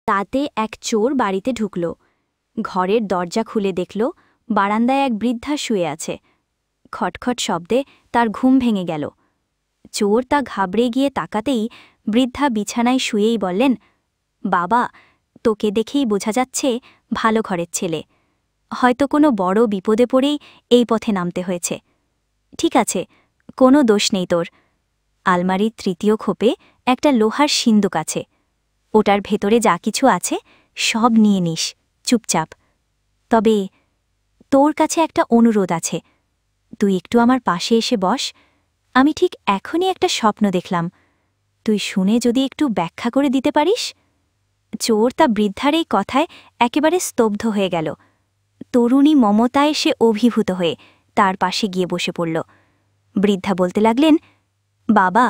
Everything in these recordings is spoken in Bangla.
তাতে এক চোর বাড়িতে ঢুকল। ঘরের দরজা খুলে দেখল বারান্দায় এক বৃদ্ধা শুয়ে আছে। খটখট শব্দে তার ঘুম ভেঙে গেল। চোর তা ঘাবড়ে গিয়ে তাকাতেই বৃদ্ধা বিছানায় শুয়েই বললেন, বাবা, তোকে দেখেই বোঝা যাচ্ছে ভালো ঘরের ছেলে। হয়তো কোনো বড় বিপদে পড়েই এই পথে নামতে হয়েছে। ঠিক আছে, কোনো দোষ নেই তোর। আলমারির তৃতীয় খোপে একটা লোহার সিন্দুক আছে। ওটার ভেতরে যা কিছু আছে সব নিয়ে নিস, চুপচাপ। তবে তোর কাছে একটা অনুরোধ আছে। তুই একটু আমার পাশে এসে বস। আমি ঠিক এখনই একটা স্বপ্ন দেখলাম। তুই শুনে যদি একটু ব্যাখ্যা করে দিতে পারিস। চোর তা বৃদ্ধার এই কথায় একেবারে স্তব্ধ হয়ে গেল। তরুণী মমতায় সে অভিভূত হয়ে তার পাশে গিয়ে বসে পড়ল। বৃদ্ধা বলতে লাগলেন, বাবা,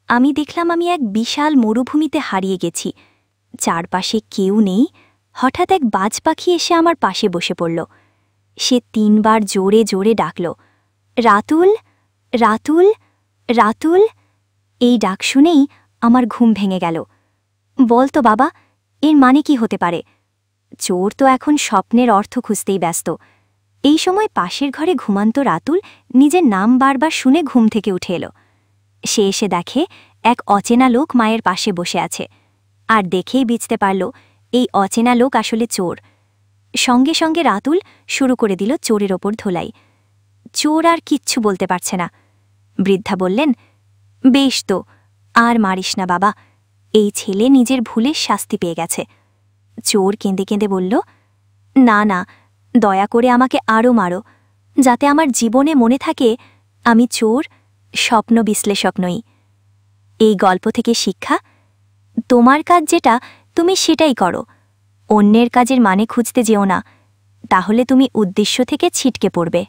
আমি দেখলাম আমি এক বিশাল মরুভূমিতে হারিয়ে গেছি। চারপাশে কেউ নেই। হঠাৎ এক বাজ পাখি এসে আমার পাশে বসে পড়ল। সে 3 বার জোরে জোরে ডাকল, রাতুল, রাতুল, রাতুল। এই ডাক শুনেই আমার ঘুম ভেঙে গেল। বল তো বাবা, এর মানে কি হতে পারে? চোর তো এখন স্বপ্নের অর্থ খুঁজতেই ব্যস্ত। এই সময় পাশের ঘরে ঘুমান্ত রাতুল নিজের নাম বারবার শুনে ঘুম থেকে উঠে এলো। সে এসে দেখে এক অচেনা লোক মায়ের পাশে বসে আছে, আর দেখেই বুঝতে পারল এই অচেনা লোক আসলে চোর। সঙ্গে সঙ্গে রাতুল শুরু করে দিল চোরের ওপর ধোলাই। চোর আর কিচ্ছু বলতে পারছে না। বৃদ্ধা বললেন, বেশ তো, আর মারিস না বাবা, এই ছেলে নিজের ভুলের শাস্তি পেয়ে গেছে। চোর কেঁদে কেঁদে বলল, না না, দয়া করে আমাকে আরও মারো, যাতে আমার জীবনে মনে থাকে আমি চোর, স্বপ্ন বিশ্লেষক নই। এই গল্প থেকে শিক্ষা, তোমার কাজ যেটা তুমি সেটাই করো। অন্যের কাজের মানে খুঁজতে যেও না, তাহলে তুমি উদ্দেশ্য থেকে ছিটকে পড়বে।